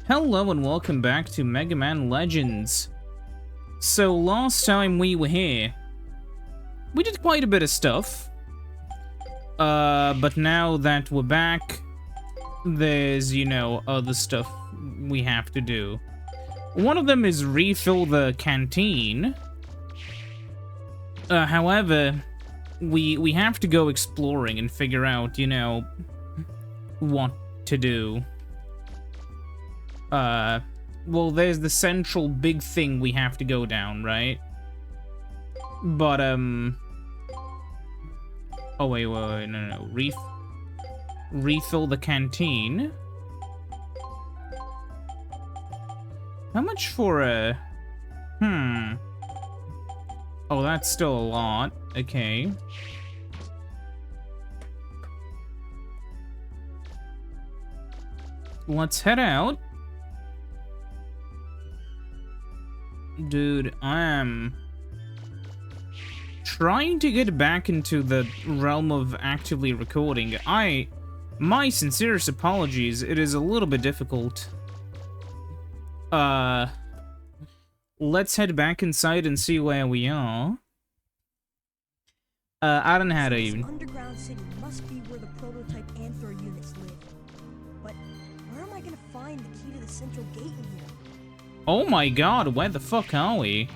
Hello and welcome back to MegaMan Legends. So last time we were here, we did quite a bit of stuff. But now that we're back, there's, other stuff we have to do. One of them is refill the canteen. However, we have to go exploring and figure out, what to do. Well, there's the central big thing we have to go down, right? But, oh, wait, no. Refill the canteen. How much for a... Oh, that's still a lot. Okay. Let's head out. Dude, I am trying to get back into the realm of actively recording. My sincerest apologies, it is a little bit difficult. Let's head back inside and see where we are. I don't know how to even... This underground city must be where the prototype Anther units live. But where am I gonna find the key to the central gate in here? Oh my god, where the fuck are we?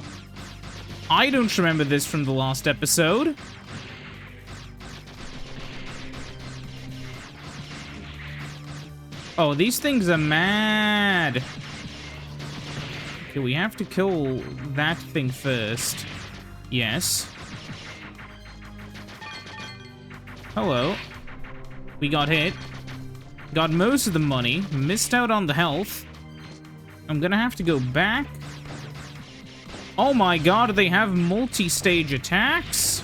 I don't remember this from the last episode. Oh, these things are mad. Okay, we have to kill that thing first. Yes. Hello. We got hit. Got most of the money. Missed out on the health. I'm gonna have to go back. Oh my god, they have multi-stage attacks?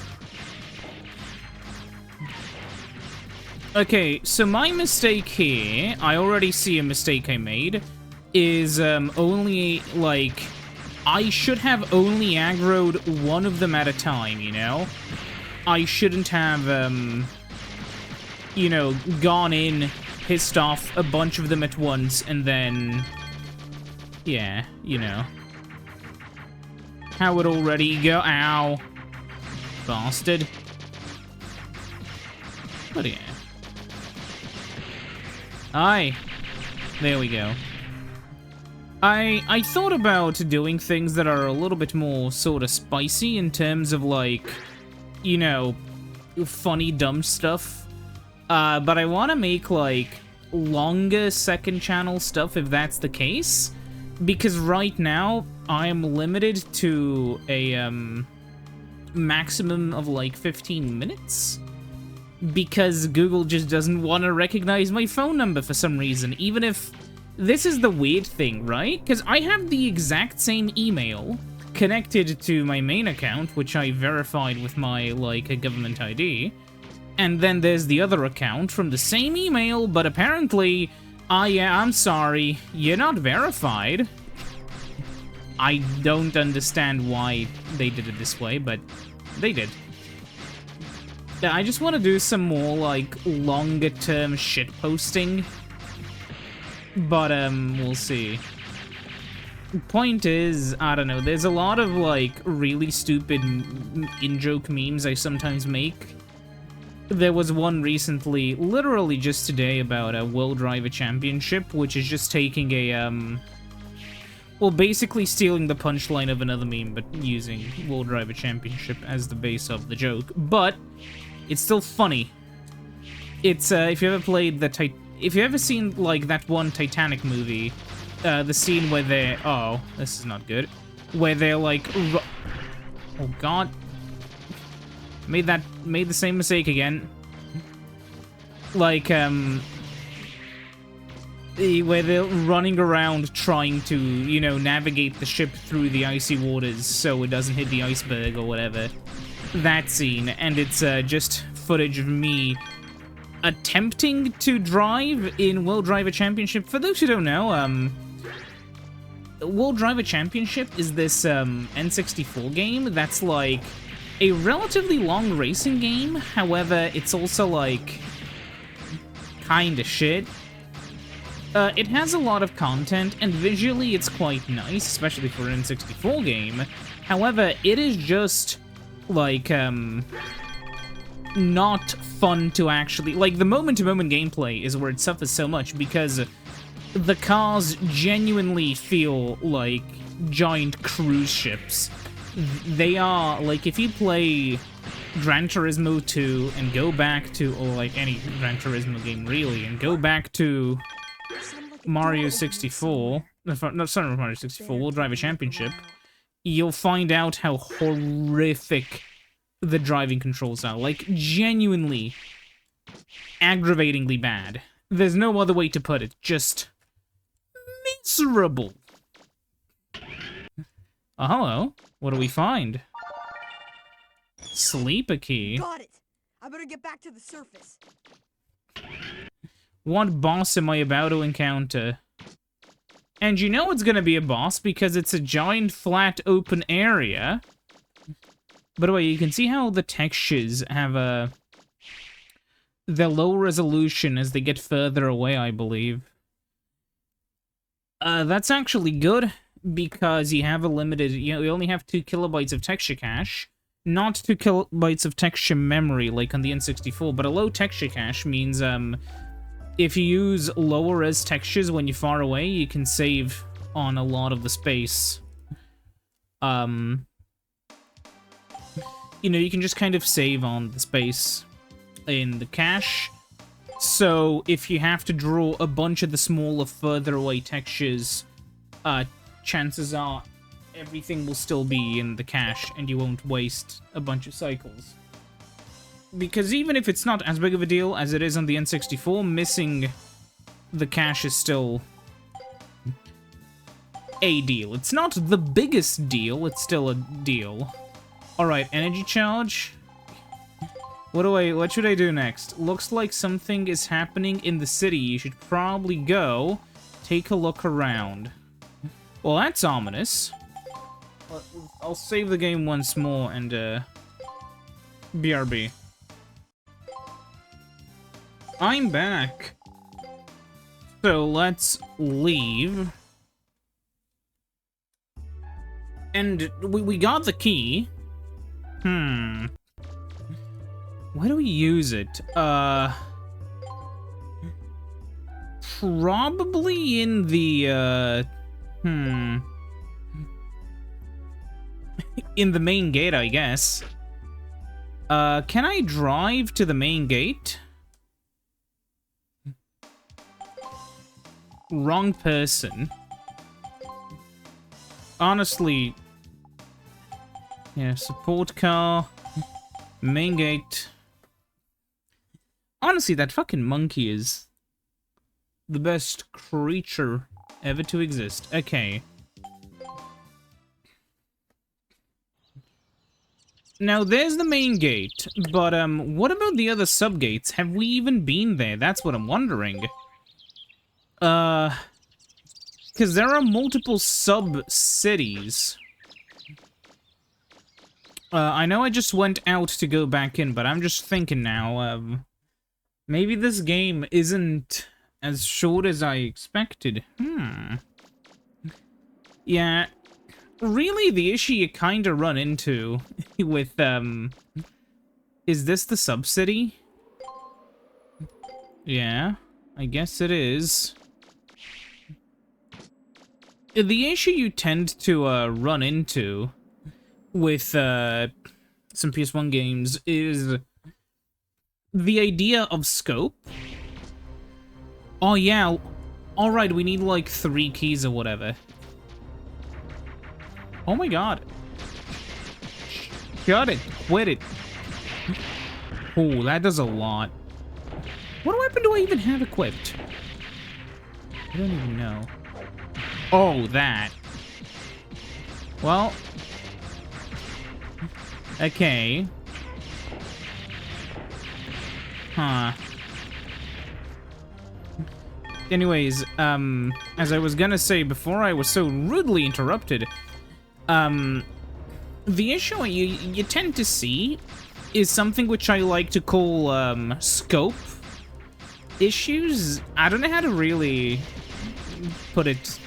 Okay, so my mistake here, I already see a mistake I made, is only, like, I should have only aggroed one of them at a time, I shouldn't have, gone in, pissed off a bunch of them at once, and then... Yeah, How it already go? Ow. Bastard. But yeah. Aye. There we go. I thought about doing things that are a little bit more sort of spicy in terms of, like, funny, dumb stuff. But I want to make, like, longer second channel stuff if that's the case. Because right now, I am limited to a maximum of like 15 minutes. Because Google just doesn't want to recognize my phone number for some reason. Even if... This is the weird thing, right? Because I have the exact same email connected to my main account, which I verified with my, like, a government ID. And then there's the other account from the same email, but apparently... yeah, I'm sorry. You're not verified. I don't understand why they did it this way, but they did. Yeah, I just want to do some more, like, longer-term shitposting. But, we'll see. Point is, I don't know, there's a lot of, like, really stupid in-joke memes I sometimes make. There was one recently, literally just today, about a World Driver Championship, which is just taking a, well, basically stealing the punchline of another meme, but using World Driver Championship as the base of the joke. But it's still funny. It's, if you ever played if you ever seen, like, that one Titanic movie, the scene where they're... Oh, this is not good. Where they're, like... Oh, God. Made the same mistake again. Like, where they're running around trying to, navigate the ship through the icy waters so it doesn't hit the iceberg or whatever. That scene, and it's, just footage of me attempting to drive in World Driver Championship. For those who don't know, World Driver Championship is this, N64 game that's, like... a relatively long racing game, however, it's also, like, kinda shit. It has a lot of content, and visually it's quite nice, especially for an N64 game. However, it is just, like, not fun to actually... Like, the moment-to-moment gameplay is where it suffers so much, because the cars genuinely feel like giant cruise ships. They are, like, if you play Gran Turismo 2 and go back to, or like any Gran Turismo game really, and go back to Mario 64, no, sorry, Mario 64, World Driver Championship, you'll find out how horrific the driving controls are. Like, genuinely aggravatingly bad. There's no other way to put it. Just miserable. Oh, hello. What do we find? Sleeper key. Got it. I better get back to the surface. What boss am I about to encounter? And you know it's gonna be a boss because it's a giant flat open area. By the way, you can see how the textures have the low resolution as they get further away, I believe. That's actually good because you have a limited, you only have 2 kilobytes of texture cache, not 2 kilobytes of texture memory like on the N64, but a low texture cache means, if you use lower res textures when you're far away, you can save on a lot of the space. You know, you can just kind of save on the space in the cache. So if you have to draw a bunch of the smaller, further away textures, chances are everything will still be in the cache and you won't waste a bunch of cycles. Because even if it's not as big of a deal as it is on the N64, missing the cache is still a deal. It's not the biggest deal, it's still a deal. Alright, energy charge. What should I do next? Looks like something is happening in the city. You should probably go take a look around. Well, that's ominous. I'll save the game once more and, BRB. I'm back. So let's leave. And we got the key. Why do we use it? Probably in the, in the main gate, I guess. Can I drive to the main gate? Wrong person. Honestly... Yeah, support car, main gate. Honestly, that fucking monkey is the best creature ever to exist. Okay. Now, there's the main gate, but, what about the other sub-gates? Have we even been there? That's what I'm wondering. Because there are multiple sub-cities. I know I just went out to go back in, but I'm just thinking now, maybe this game isn't as short as I expected. Yeah, really the issue you kinda run into with, is this the sub-city? Yeah, I guess it is. The issue you tend to, run into with some PS1 games is the idea of scope. Oh yeah, alright, we need like 3 keys or whatever. Oh my god. Shut it, quit it. Oh, that does a lot. What weapon do I even have equipped? I don't even know. Oh, that. Well... Okay. Huh. Anyways, as I was gonna say before I was so rudely interrupted, the issue you tend to see is something which I like to call, scope issues. I don't know how to really put it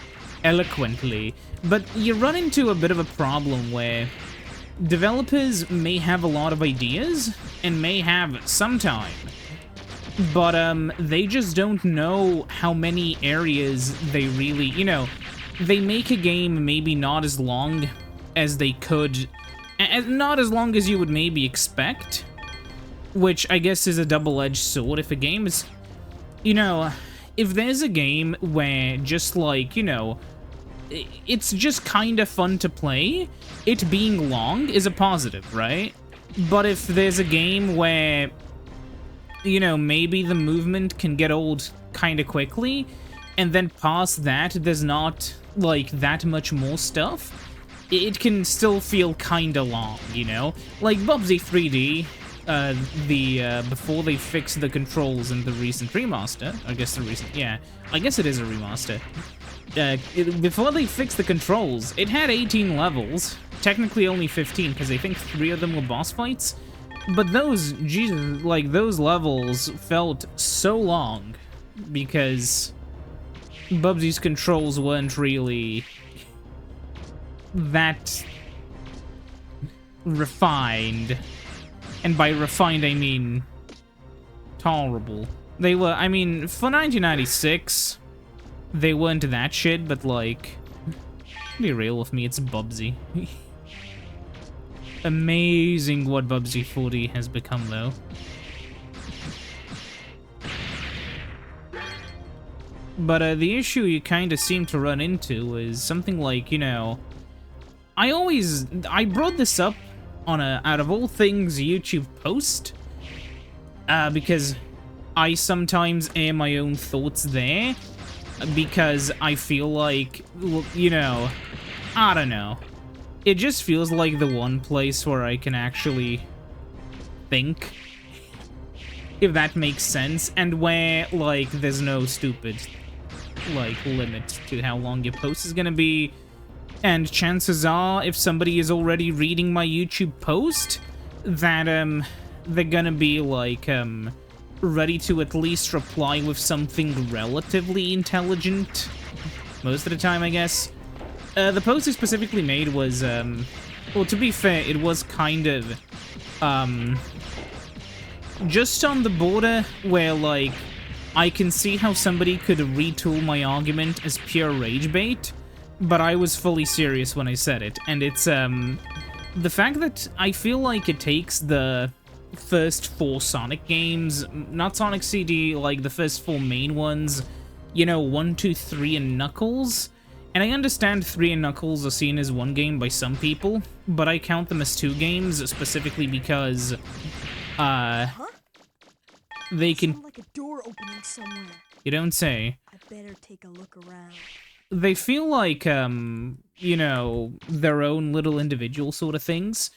eloquently, but you run into a bit of a problem where developers may have a lot of ideas and may have some time, but they just don't know how many areas they really, you know, they make a game maybe not as long as they could, not as long as you would maybe expect, which I guess is a double-edged sword. If a game is, you know, if there's a game where just like, you know, it's just kind of fun to play, it being long is a positive, right? But if there's a game where, you know, maybe the movement can get old kind of quickly, and then past that, there's not, like, that much more stuff, it can still feel kind of long, you know? Like Bubsy 3D, before they fixed the controls in the recent remaster, I guess it is a remaster. Before they fixed the controls, it had 18 levels, technically only 15, because I think 3 of them were boss fights, but those, Jesus, like, those levels felt so long, because Bubsy's controls weren't really that refined. And by refined, I mean tolerable. They were, I mean, for 1996, they weren't that shit, but like, be real with me, it's Bubsy. Amazing what Bubsy 40 has become, though. But the issue you kind of seem to run into is something like, you know, I brought this up on a, out of all things, YouTube post, because I sometimes air my own thoughts there, because I feel like, you know, I don't know. It just feels like the one place where I can actually think, if that makes sense, and where, like, there's no stupid, like, limit to how long your post is gonna be. And chances are, if somebody is already reading my YouTube post, that, they're gonna be, like, ready to at least reply with something relatively intelligent. Most of the time, I guess. The post I specifically made was, well, to be fair, it was kind of, just on the border where, like, I can see how somebody could retool my argument as pure rage bait, but I was fully serious when I said it, and it's, the fact that I feel like it takes the first 4 Sonic games, not Sonic CD, like the first 4 main ones, you know, 1, 2, 3, and Knuckles, and I understand 3 and Knuckles are seen as one game by some people, but I count them as 2 games, specifically because, they can... Sound like a door opening somewhere. You don't say. I better take a look around. They feel like, you know, their own little individual sort of things.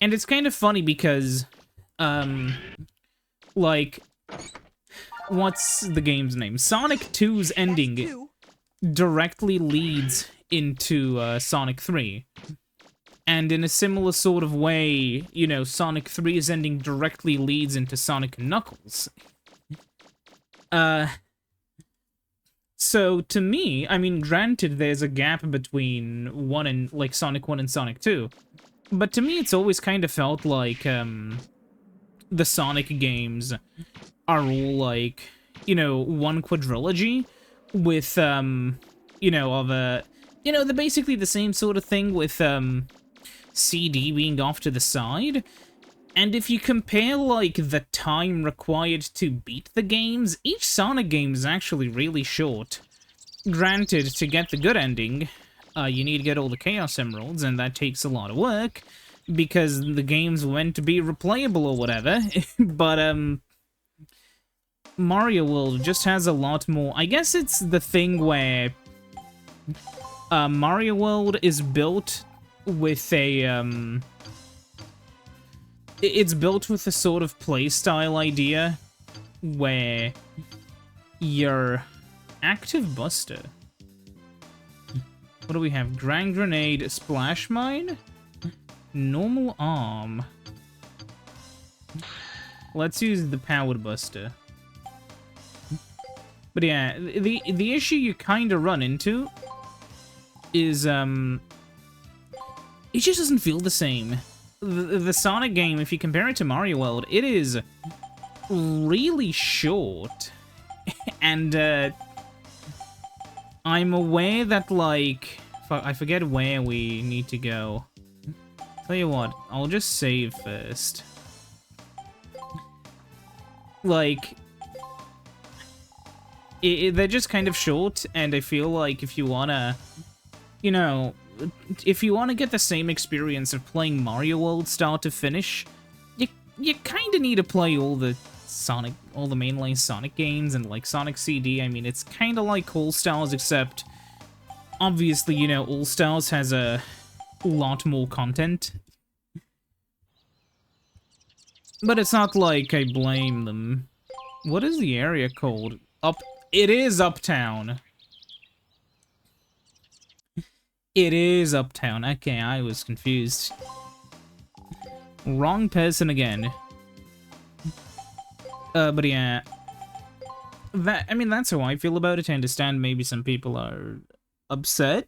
And it's kind of funny because, like, what's the game's name? Sonic 2's ending directly leads into, Sonic 3. And in a similar sort of way, you know, Sonic 3's ending directly leads into Sonic and Knuckles. So, to me, I mean, granted, there's a gap between like, Sonic 1 and Sonic 2. But to me, it's always kind of felt like, the Sonic games are all, like, you know, one quadrilogy with, you know, they're basically the same sort of thing with, CD being off to the side. And if you compare, like, the time required to beat the games, each Sonic game is actually really short. Granted, to get the good ending, you need to get all the Chaos Emeralds, and that takes a lot of work, because the game's meant to be replayable or whatever, but, Mario World just has a lot more... I guess it's the thing where, Mario World is built with a, it's built with a sort of playstyle idea where your active buster... What do we have? Grand Grenade, Splash Mine, Normal Arm. Let's use the Powered Buster. But yeah, the issue you kind of run into is, it just doesn't feel the same. The Sonic game, if you compare it to Mario World, it is really short. And, I'm aware that, like, I forget where we need to go. Tell you what, I'll just save first. Like, they're just kind of short, and I feel like if you wanna, you know, if you wanna get the same experience of playing Mario World start to finish, you kind of need to play all the mainline Sonic games, and like Sonic CD. I mean, it's kind of like All Stars, except obviously, you know, All Stars has a lot more content. But it's not like I blame them. What is the area called? It is Uptown. It is Uptown. Okay, I was confused. Wrong person again. But yeah. I mean, that's how I feel about it. I understand maybe some people are upset.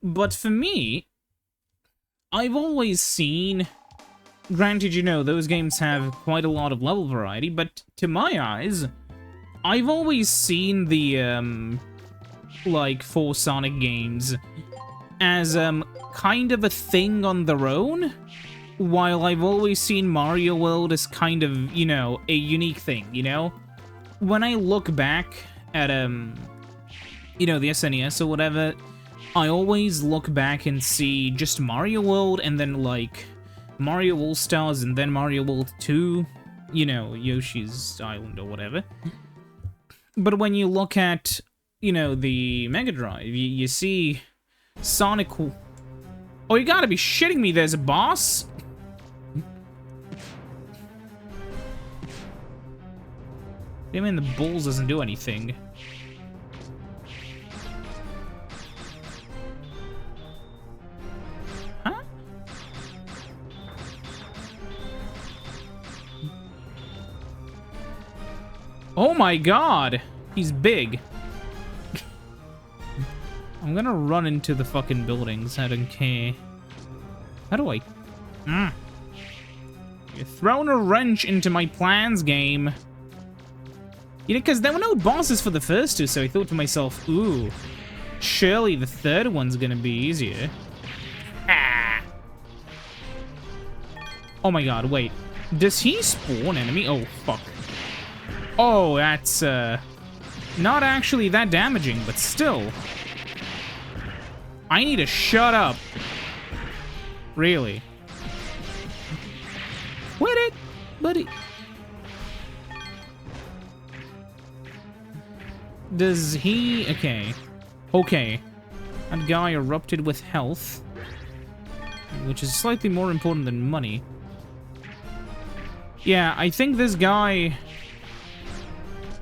But for me, I've always seen... Granted, you know, those games have quite a lot of level variety, but to my eyes, I've always seen the, like, 4 Sonic games as, kind of a thing on their own, while I've always seen Mario World as kind of, you know, a unique thing, you know? When I look back at, you know, the SNES or whatever, I always look back and see just Mario World and then, like, Mario All-Stars and then Mario World 2, you know, Yoshi's Island or whatever. But when you look at, you know, the Mega Drive, you see Sonic... Oh, you gotta be shitting me, there's a boss? I mean, the balls doesn't do anything. Oh my god! He's big. I'm gonna run into the fucking buildings, I don't care. How do I... You're throwing a wrench into my plans, game. You know, because there were no bosses for the first 2, so I thought to myself, ooh, surely the third one's gonna be easier. Ah! Oh my god, wait. Does he spawn enemy? Oh, fuck. Oh, that's, not actually that damaging, but still. I need to shut up. Really. Quit it, buddy. Does he... Okay. Okay. That guy erupted with health, which is slightly more important than money. Yeah, I think this guy...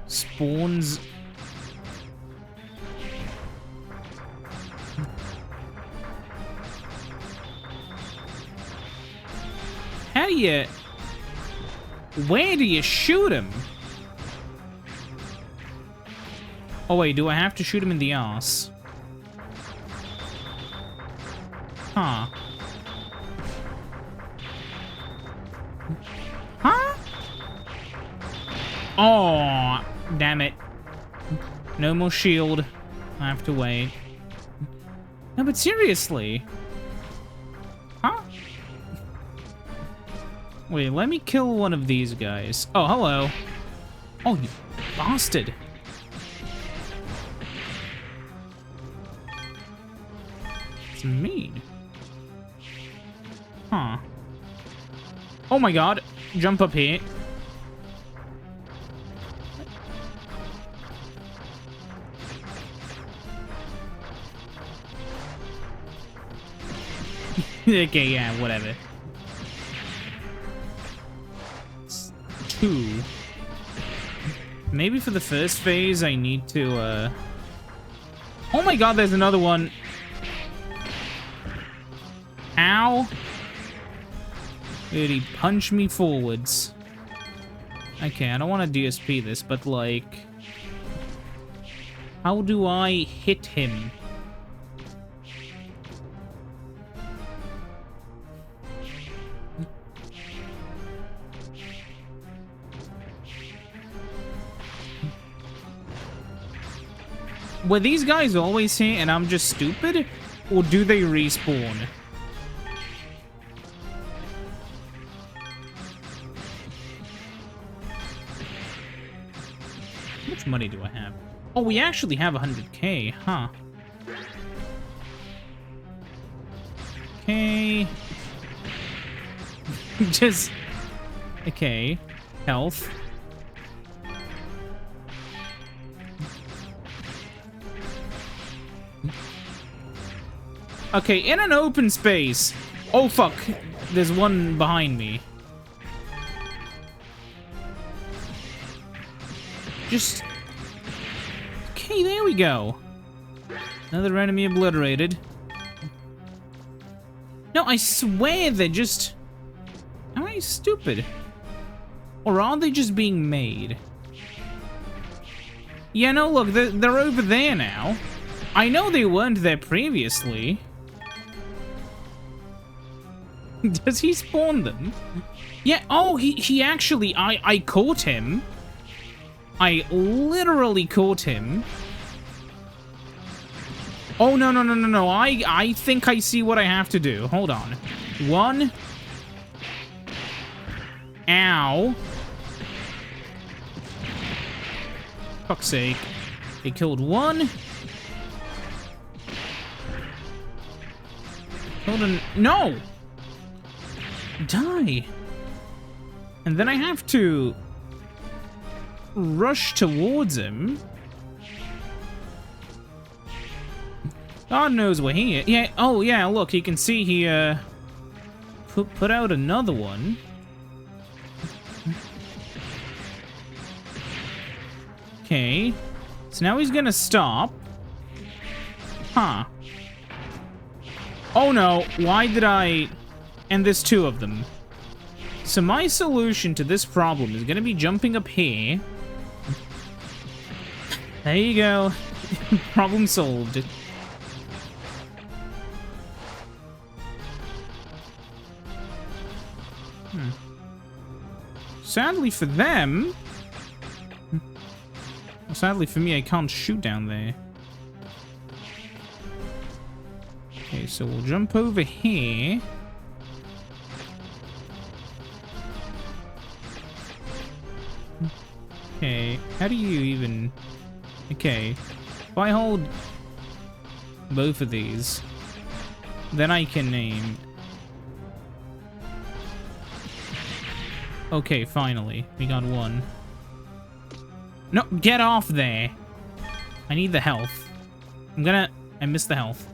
spawns... How do you... Where do you shoot him? Oh wait, do I have to shoot him in the arse? Huh. Huh? Oh, damn it. No more shield. I have to wait. No, but seriously. Huh? Wait, let me kill one of these guys. Oh, hello. Oh, you bastard. It's mean. Huh. Oh my god. Jump up here. Okay, yeah, whatever. It's 2. Maybe for the first phase I need to, Oh my god, there's another one. Ow. Dude, he punched me forwards. Okay, I don't want to DSP this, but like... How do I hit him? Were these guys always here and I'm just stupid? Or do they respawn? How much money do I have? Oh, we actually have 100k, huh? Okay. Just... Okay. Health. Okay, in an open space. Oh, fuck. There's one behind me. Just... Okay, there we go. Another enemy obliterated. No, I swear they're just... Am I stupid? Or are they just being made? Yeah, no, look, they're over there now. I know they weren't there previously. Does he spawn them? Yeah, oh, he actually... I caught him. I literally caught him. Oh, no, no, no, no, no. I think I see what I have to do. Hold on. One. Ow. Fuck's sake. They killed one. Killed an... No! Die. And then I have to... rush towards him. God knows where he is. Yeah, oh yeah, look, you can see he, put out another one. Okay. So now he's gonna stop. Huh. Oh no, why did I... And there's two of them. So my solution to this problem is gonna be jumping up here. There you go. Problem solved. Sadly for them... Sadly for me, I can't shoot down there. Okay, so we'll jump over here. Okay, how do you even... Okay, if I hold both of these, then I can aim. Okay, finally, we got one. No, get off there. I need the health. I missed the health.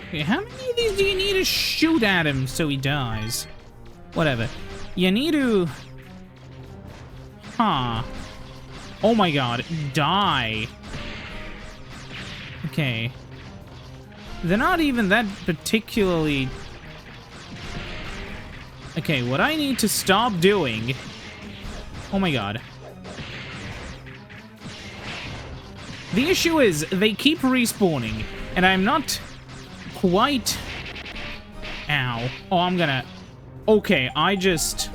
Okay, how many of these do you need to shoot at him so he dies? Whatever. You need to... Huh. Oh my god, die. Okay. They're not even that particularly... Okay, what I need to stop doing... Oh my god. The issue is, they keep respawning, and I'm not quite... Ow. Oh, I'm gonna... Okay, I just...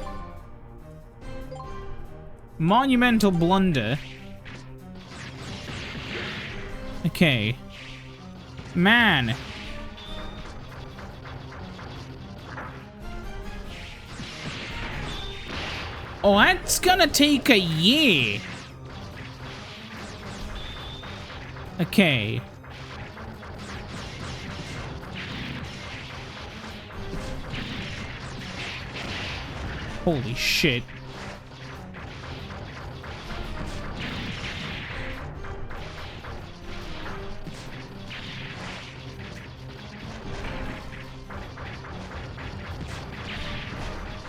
Monumental blunder. Okay. Man. Oh, that's gonna take a year. Okay. Holy shit.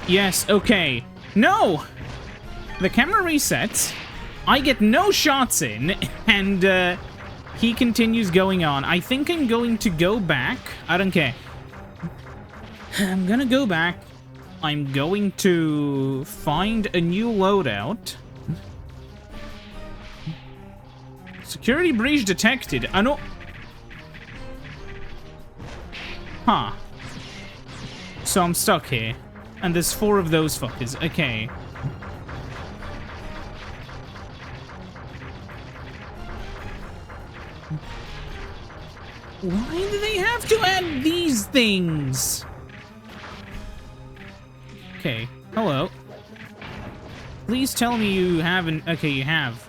Yes, okay. No! The camera resets, I get no shots in, and he continues going on. I think I'm going to go back. I don't care. I'm gonna go back, I'm going to find a new loadout. Security breach detected. I know. Huh. So I'm stuck here. And there's 4 of those fuckers. Okay. Why do they have to add these things? Okay. Hello. Please tell me you haven't... Okay, you have.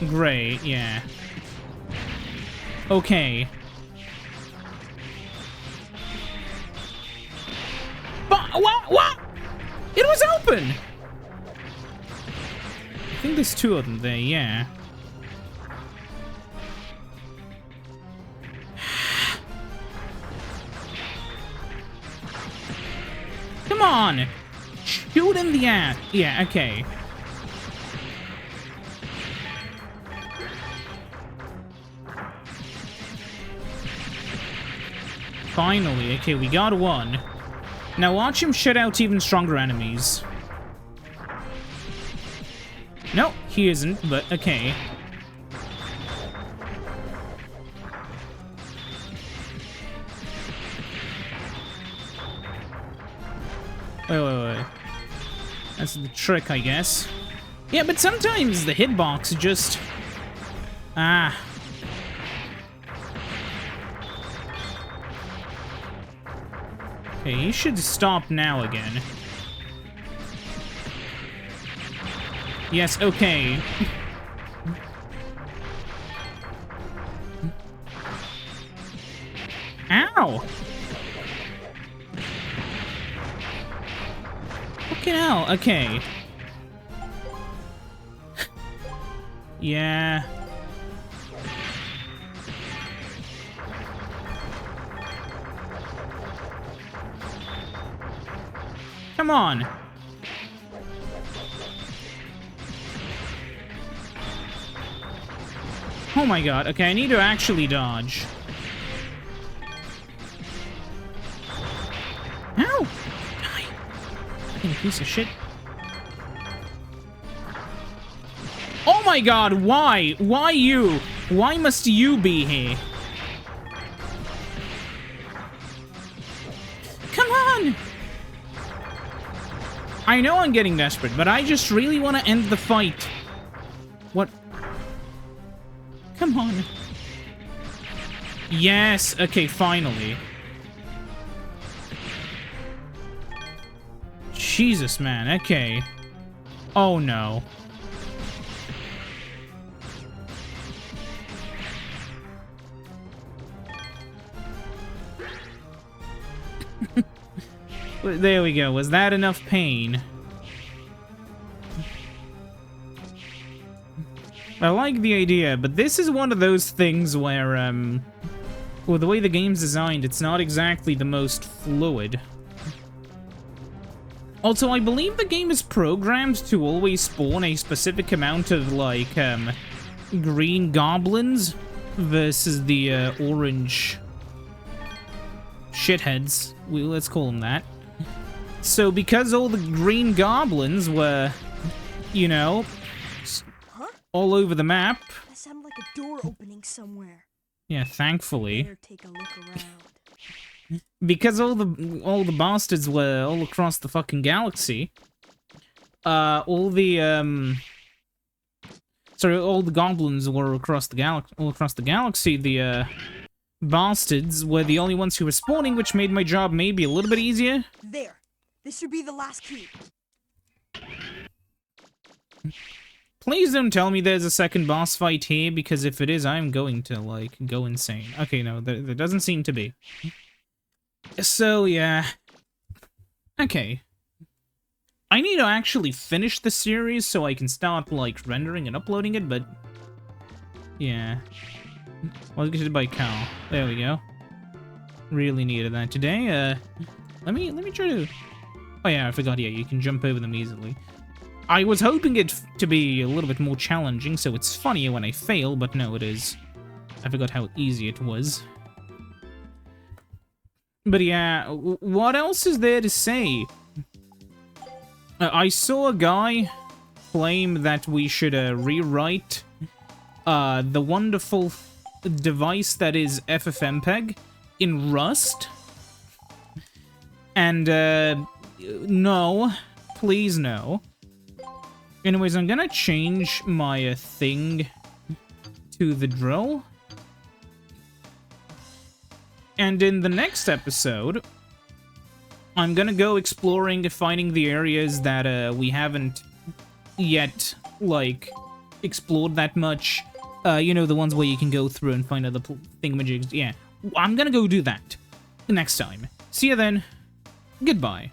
Great, yeah. Okay. But what? It was open! I think there's 2 of them there, yeah. Come on! Shoot in the ass! Yeah, okay. Finally, okay, we got 1. Now watch him shut out even stronger enemies. No, he isn't, but okay. Wait. That's the trick, I guess. Yeah, but sometimes the hitbox just... Ah. Okay, he should stop now again. Yes, okay. Ow! Fucking hell, okay. Yeah. Come on. Oh my god, okay, I need to actually dodge. Ow! Die! Fucking piece of shit. Oh my god, why? Why you? Why must you be here? Come on! I know I'm getting desperate, but I just really want to end the fight. What? Come on. Yes, okay, finally. Jesus, man, okay. Oh no. There we go. Was that enough pain? I like the idea, but this is one of those things where, well, the way the game's designed, it's not exactly the most fluid. Also, I believe the game is programmed to always spawn a specific amount of, like, green goblins versus the, orange shitheads. Let's call them that. So, because all the green goblins were, you know, all over the map. That sounded like a door opening somewhere. Yeah, thankfully. Better take a look around. Because all the bastards were all across the fucking galaxy. All the goblins were across the galaxy. The bastards were the only ones who were spawning, which made my job maybe a little bit easier. There. This should be the last key. Please don't tell me there's a second boss fight here, because if it is, I'm going to, like, go insane. Okay, no, there doesn't seem to be. So, yeah. Okay. I need to actually finish the series so I can start, like, rendering and uploading it, but... yeah. Well, get it by Cal. There we go. Really needed that today. Let me try to... oh yeah, I forgot, yeah, you can jump over them easily. I was hoping it to be a little bit more challenging, so it's funnier when I fail, but no, it is. I forgot how easy it was. But yeah, what else is there to say? I saw a guy claim that we should rewrite the wonderful device that is FFmpeg in Rust. And, no. Please no. Anyways, I'm gonna change my thing to the drill. And in the next episode, I'm gonna go exploring, finding the areas that we haven't yet, like, explored that much. You know, the ones where you can go through and find other thingamajigs. Yeah, I'm gonna go do that next time. See you then. Goodbye.